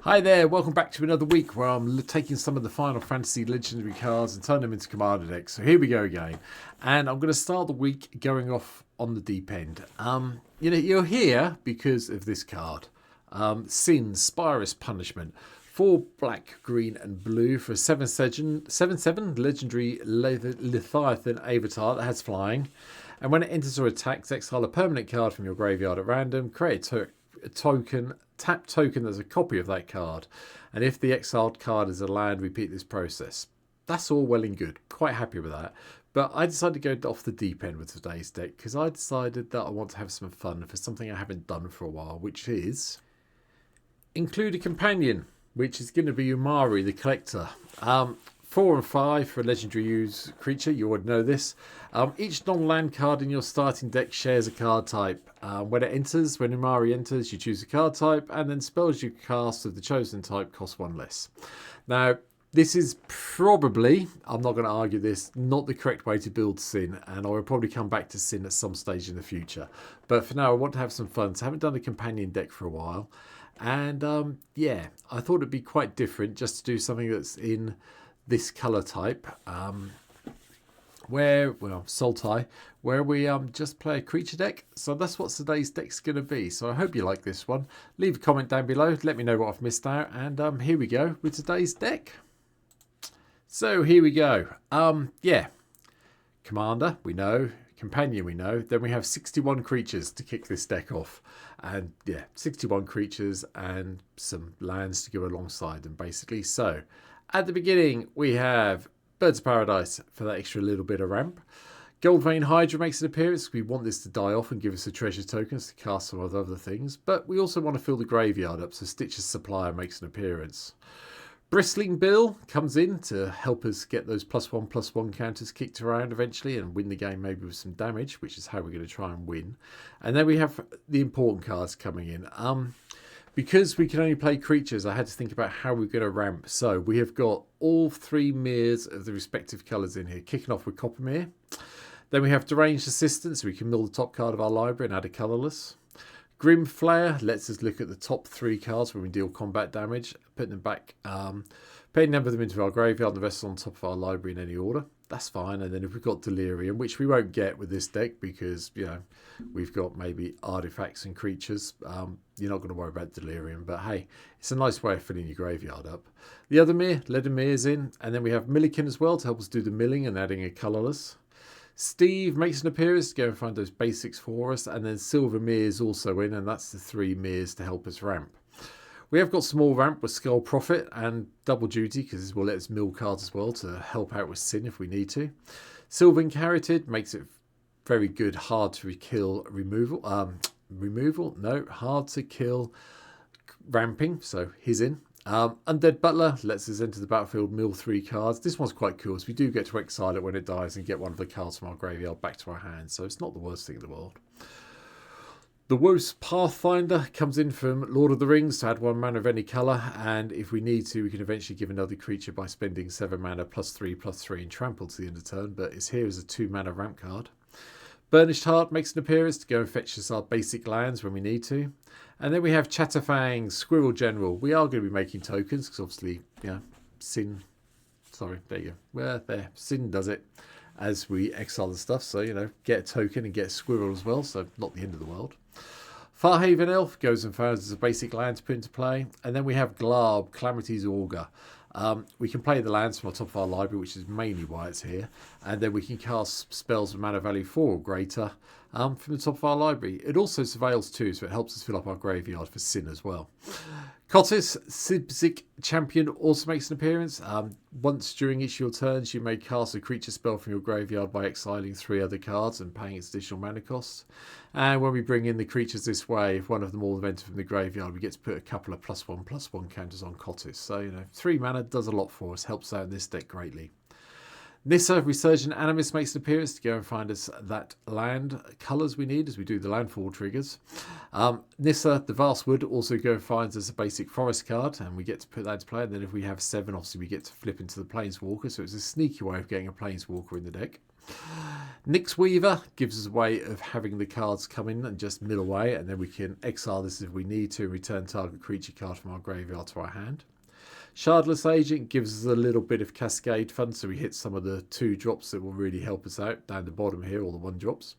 Hi there, welcome back to another week where I'm taking some of the Final Fantasy Legendary cards and turning them into Commander decks. So here we go again. And I'm going to start the week going off on the deep end. You're here because of this card. Sin, Spira's Punishment. 4 black, green and blue for a 7/7 Legendary Leviathan Avatar that has flying. And when it enters or attacks, exile a permanent card from your graveyard at random, create a tap token that's a copy of that card, and if the exiled card is a land, repeat this process. That's all well and good, quite happy with that, but I decided to go off the deep end with today's deck because I decided that I want to have some fun for something I haven't done for a while, which is include a companion, which is going to be Umori the Collector. 4 and 5 for a legendary use creature, you would know this. Each non-land card in your starting deck shares a card type. When Umari enters, you choose a card type, and then spells you cast of the chosen type cost 1 less. Now, this is probably, I'm not going to argue this, not the correct way to build Sin, and I will probably come back to Sin at some stage in the future. But for now, I want to have some fun, so I haven't done a companion deck for a while. And yeah, I thought it'd be quite different just to do something that's in this color type, Sultai, where we just play a creature deck. So that's what today's deck's going to be. So I hope you like this one. Leave a comment down below, let me know what I've missed out, and here we go with today's deck. So here we go. Yeah, Commander, we know. Companion, we know. Then we have 61 creatures to kick this deck off. And yeah, 61 creatures and some lands to go alongside them, basically. So at the beginning, we have Birds of Paradise for that extra little bit of ramp. Goldvein Hydra makes an appearance. We want this to die off and give us the treasure tokens to cast some of the other things. But we also want to fill the graveyard up, so Stitch's Supplier makes an appearance. Bristling Bill comes in to help us get those +1/+1 counters kicked around eventually and win the game maybe with some damage, which is how we're going to try and win. And then we have the important cards coming in. Because we can only play creatures, I had to think about how we're going to ramp. So we have got all 3 mirrors of the respective colours in here, kicking off with Coppermere. Then we have Deranged Assistance, so we can mill the top card of our library and add a colourless. Grim Flare lets us look at the top 3 cards when we deal combat damage, putting them back, putting a number of them into our graveyard and the rest on top of our library in any order. That's fine. And then if we've got Delirium, which we won't get with this deck because, you know, we've got maybe artifacts and creatures, you're not going to worry about Delirium. But hey, it's a nice way of filling your graveyard up. The other mirror, Leadenmere's in. And then we have Milliken as well to help us do the milling and adding a colourless. Steve makes an appearance to go and find those basics for us. And then Silvermere is also in, and that's the 3 mirrors to help us ramp. We have got small ramp with Skull Prophet and Double Duty because this will let us mill cards as well to help out with Sin if we need to. Sylvan Carotid makes it very good hard to kill removal. Hard to kill ramping, so he's in. Undead Butler lets us enter the battlefield, mill 3 cards. This one's quite cool, so we do get to exile it when it dies and get one of the cards from our graveyard back to our hands, so it's not the worst thing in the world. The Woos Pathfinder comes in from Lord of the Rings to add 1 mana of any colour, and if we need to, we can eventually give another creature by spending 7 mana +3/+3 and trample to the end of turn, but it's here as a 2 mana ramp card. Burnished Heart makes an appearance to go and fetch us our basic lands when we need to. And then we have Chatterfang, Squirrel General. We are going to be making tokens because obviously, Sin, sorry, there you go. Well, there, Sin does it as we exile the stuff. So, get a token and get a squirrel as well. So not the end of the world. Farhaven Elf goes and finds as a basic land to put into play. And then we have Glab, Calamity's Augur. We can play the lands from the top of our library, which is mainly why it's here. And then we can cast spells with mana value 4 or greater from the top of our library. It also surveils too, so it helps us fill up our graveyard for Sin as well. Kottis, Sibzik Champion, also makes an appearance. Once during each of your turns, you may cast a creature spell from your graveyard by exiling 3 other cards and paying its additional mana cost. And when we bring in the creatures this way, if one of them all have entered from the graveyard, we get to put a couple of +1/+1 counters on Kottis. So, 3 mana does a lot for us, helps out in this deck greatly. Nissa, Resurgent Animus, makes an appearance to go and find us that land colours we need as we do the landfall triggers. Nissa, the Vastwood, also go and finds us a basic forest card, and we get to put that into play. And then if we have 7, obviously we get to flip into the Planeswalker, so it's a sneaky way of getting a Planeswalker in the deck. Nyx Weaver gives us a way of having the cards come in and just mill away, and then we can exile this if we need to and return target creature card from our graveyard to our hand. Shardless Agent gives us a little bit of cascade fun, so we hit some of the 2 drops that will really help us out down the bottom here, all the 1 drops.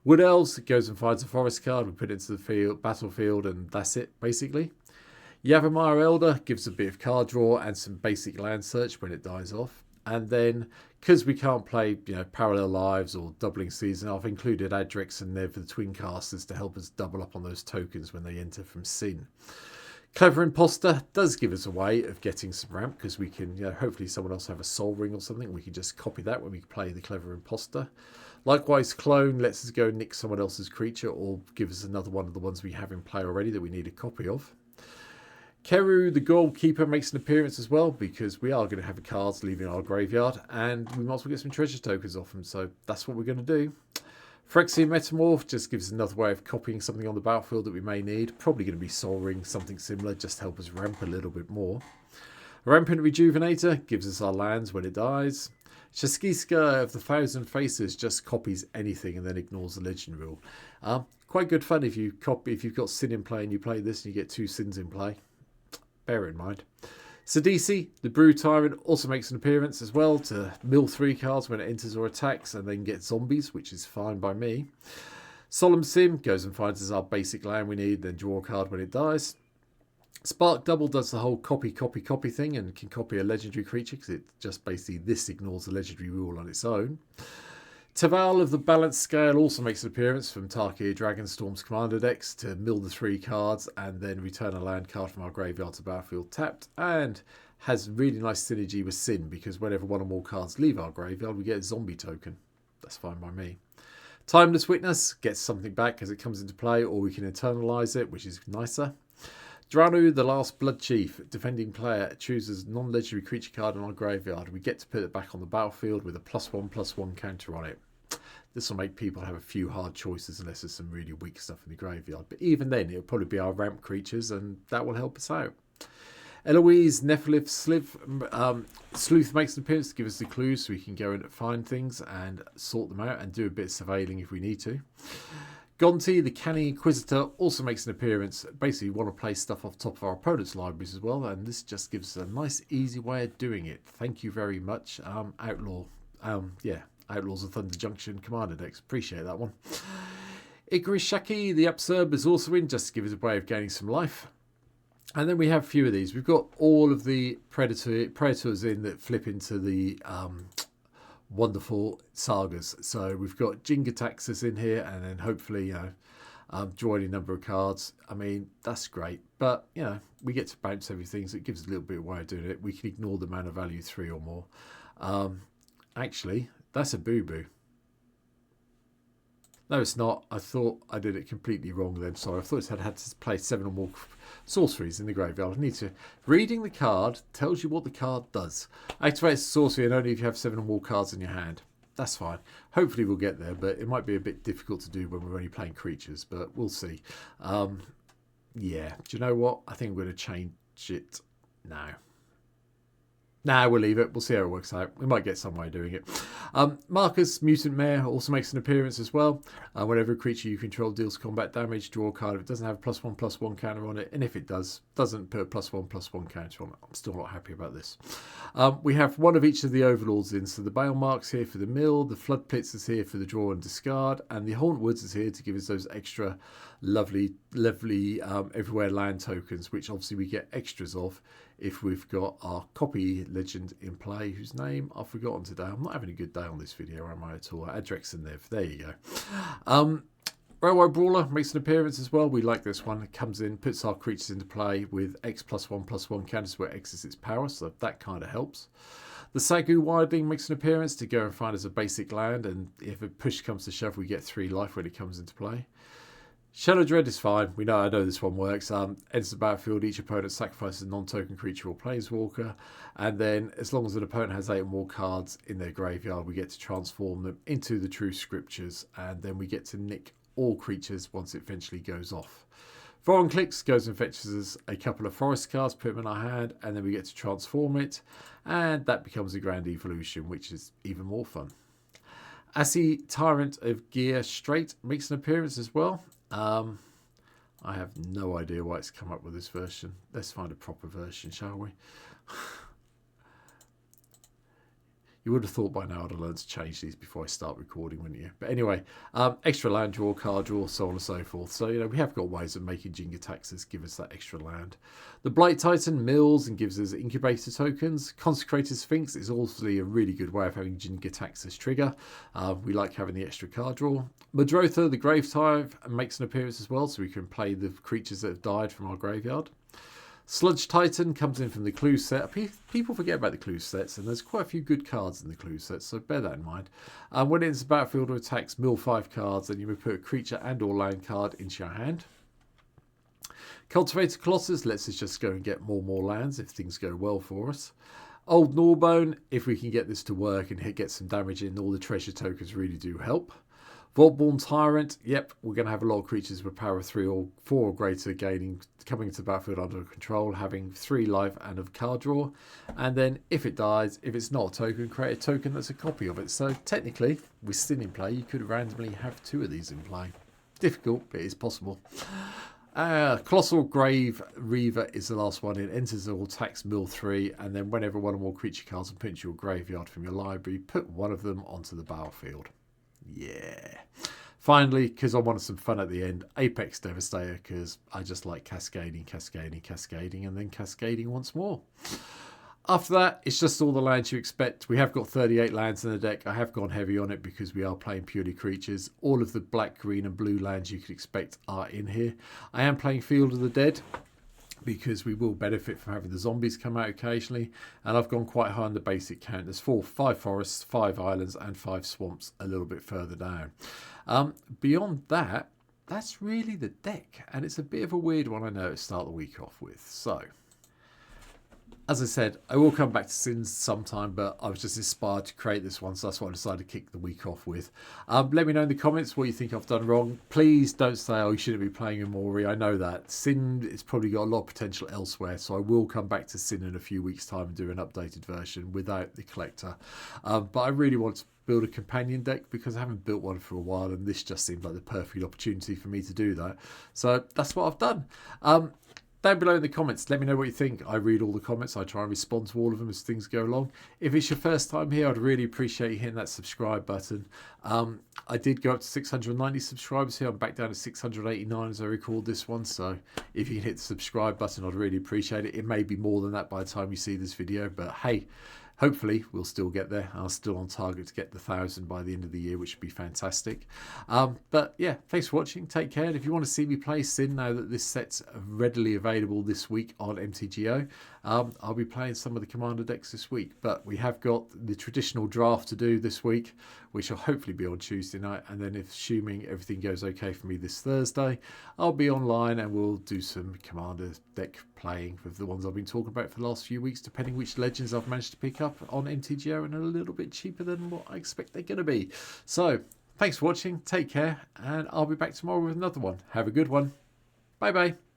Wood Elves goes and finds a forest card, we put it into the battlefield, and that's it basically. Yavimaya Elder gives a bit of card draw and some basic land search when it dies off. And then, because we can't play, Parallel Lives or Doubling Season, I've included Adrex in there for the Twin Casters to help us double up on those tokens when they enter from Sin. Clever Imposter does give us a way of getting some ramp, because we can, hopefully someone else have a Soul Ring or something. We can just copy that when we play the Clever Imposter. Likewise, Clone lets us go and nick someone else's creature, or give us another one of the ones we have in play already that we need a copy of. Keru, the Goalkeeper, makes an appearance as well, because we are going to have cards leaving our graveyard, and we might as well get some treasure tokens off them, so that's what we're going to do. Phyrexian Metamorph just gives us another way of copying something on the battlefield that we may need. Probably going to be Soul Ring, something similar, just to help us ramp a little bit more. Rampant Rejuvenator gives us our lands when it dies. Shaskiska of the Thousand Faces just copies anything and then ignores the legend rule. Quite good fun if you've got Sin in play and you play this and you get 2 Sins in play. Bear it in mind. Sidisi, the Brew Tyrant, also makes an appearance as well to mill 3 cards when it enters or attacks and then get zombies, which is fine by me. Solemn Sim goes and finds us our basic land we need, then draw a card when it dies. Spark Double does the whole copy thing and can copy a legendary creature, because it just basically this ignores the legendary rule on its own. Taval of the Balanced Scale also makes an appearance from Tarkir Dragonstorm's commander decks to mill the 3 cards and then return a land card from our graveyard to battlefield tapped, and has really nice synergy with Sin, because whenever 1 or more cards leave our graveyard we get a zombie token. That's fine by me. Timeless Witness gets something back as it comes into play, or we can internalize it, which is nicer. Dranu, the Last Blood Chief, defending player, chooses non-legendary creature card in our graveyard. We get to put it back on the battlefield with a +1/+1 counter on it. This will make people have a few hard choices unless there's some really weak stuff in the graveyard. But even then, it'll probably be our ramp creatures, and that will help us out. Eloise Nephilim Sleuth makes an appearance to give us the clues so we can go and find things and sort them out and do a bit of surveilling if we need to. Gonti, the Canny Inquisitor, also makes an appearance. Basically, we want to play stuff off top of our opponent's libraries as well, and this just gives us a nice, easy way of doing it. Thank you very much, Outlaws of Thunder Junction Commander decks. Appreciate that one. Igorishaki, the Absurb, is also in, just to give us a way of gaining some life. And then we have a few of these. We've got all of the Predators in that flip into the wonderful sagas. So we've got Jingataxis in here, and then hopefully, drawing a number of cards. I mean, that's great. But, we get to bounce everything, so it gives us a little bit of way of doing it. We can ignore the mana value 3 or more. Actually, that's a boo-boo. No, it's not. I thought I did it completely wrong then. Sorry, I thought it had to play 7 or more sorceries in the graveyard. I need to... Reading the card tells you what the card does. Activates the sorcery and only if you have 7 or more cards in your hand. That's fine. Hopefully we'll get there, but it might be a bit difficult to do when we're only playing creatures, but we'll see. Yeah, do you know what? I think I'm going to change it now. Nah, we'll leave it. We'll see how it works out. We might get some way of doing it. Marcus, Mutant Mare, also makes an appearance as well. Whenever a creature you control deals combat damage, draw a card. If it doesn't have a +1/+1 counter on it, and if it doesn't put a +1/+1 counter on it, I'm still not happy about this. We have one of each of the Overlords in. So the Bale Mark's here for the mill, the Flood Pits is here for the draw and discard, and the Haunt Woods is here to give us those extra lovely everywhere land tokens, which obviously we get extras of if we've got our copy legend in play, whose name I've forgotten today. I'm not having a good day on this video, am I at all? Adrex and Nev. There you go. Railway Brawler makes an appearance as well. We like this one. It comes in, puts our creatures into play with X +1/+1 counters where X is its power, so that kind of helps. The Sagu Wildling makes an appearance to go and find us a basic land, and if a push comes to shove, we get 3 life when it comes into play. Shadow Dread is fine. I know this one works. Enters the battlefield, each opponent sacrifices a non-token creature or planeswalker, and then as long as an opponent has 8 or more cards in their graveyard, we get to transform them into the True Scriptures, and then we get to nick all creatures once it eventually goes off. Vorinclex goes and fetches us a couple of forest cards, put them in our hand, and then we get to transform it, and that becomes a Grand Evolution, which is even more fun. Assy Tyrant of Gear Straight makes an appearance as well. I have no idea why it's come up with this version. Let's find a proper version, shall we? You would have thought by now I'd have learned to change these before I start recording, wouldn't you? But anyway, extra land draw, card draw, so on and so forth. So, you know, we have got ways of making Jinga taxes give us that extra land. The Blight Titan mills and gives us incubator tokens. Consecrated Sphinx is also a really good way of having Jinga taxes trigger. We like having the extra card draw. Madrotha, the Grave Tithe, makes an appearance as well, so we can play the creatures that have died from our graveyard. Sludge Titan comes in from the clue set. People forget about the clue sets, and there's quite a few good cards in the clue set, so bear that in mind. When it enters the battlefield or attacks, mill 5 cards, and you may put a creature and or land card into your hand. Cultivator Colossus lets us just go and get more lands if things go well for us. Old Gnawbone, if we can get this to work and get some damage in, all the treasure tokens really do help. Vaultborn Tyrant, yep, we're going to have a lot of creatures with power 3 or 4 or greater coming into the battlefield under control, having 3 life and a card draw. And then if it dies, if it's not a token, create a token that's a copy of it. So technically, with Sin in play, you could randomly have 2 of these in play. Difficult, but it's possible. Colossal Grave Reaver is the last one. It enters or attacks mill 3, and then whenever one or more creature cards are put into your graveyard from your library, put one of them onto the battlefield. Yeah. Finally, because I wanted some fun at the end, Apex Devastator, because I just like cascading, and then cascading once more. After that, it's just all the lands you expect. We have got 38 lands in the deck. I have gone heavy on it because we are playing purely creatures. All of the black, green and blue lands you could expect are in here. I am playing Field of the Dead, because we will benefit from having the zombies come out occasionally, and I've gone quite high on the basic count. There's 5 forests, 5 islands and 5 swamps a little bit further down. Beyond that, that's really the deck, and it's a bit of a weird one, I know, to start the week off with. So as I said, I will come back to Sins sometime, but I was just inspired to create this one, so that's what I decided to kick the week off with. Let me know in the comments what you think I've done wrong. Please don't say, oh, you shouldn't be playing Umori. I know that. Sin has probably got a lot of potential elsewhere, so I will come back to Sin in a few weeks' time and do an updated version without the collector. But I really want to build a companion deck because I haven't built one for a while, and this just seemed like the perfect opportunity for me to do that. So that's what I've done. Down below in the comments, let me know what you think. I read all the comments. I try and respond to all of them as things go along. If it's your first time here, I'd really appreciate you hitting that subscribe button. I did go up to 690 subscribers here. I'm back down to 689 as I record this one. So if you can hit the subscribe button, I'd really appreciate it. It may be more than that by the time you see this video, but hey, hopefully we'll still get there. I'm still on target to get the 1,000 by the end of the year, which would be fantastic. But yeah, thanks for watching. Take care. And if you want to see me play Sin now that this set's readily available this week on MTGO, I'll be playing some of the Commander decks this week. But we have got the traditional draft to do this week, which will hopefully be on Tuesday night. And then if assuming everything goes okay for me this Thursday, I'll be online and we'll do some Commander deck playing with the ones I've been talking about for the last few weeks, depending which legends I've managed to pick up on MTGO, and a little bit cheaper than what I expect they're going to be. So thanks for watching. Take care, and I'll be back tomorrow with another one. Have a good one. Bye bye.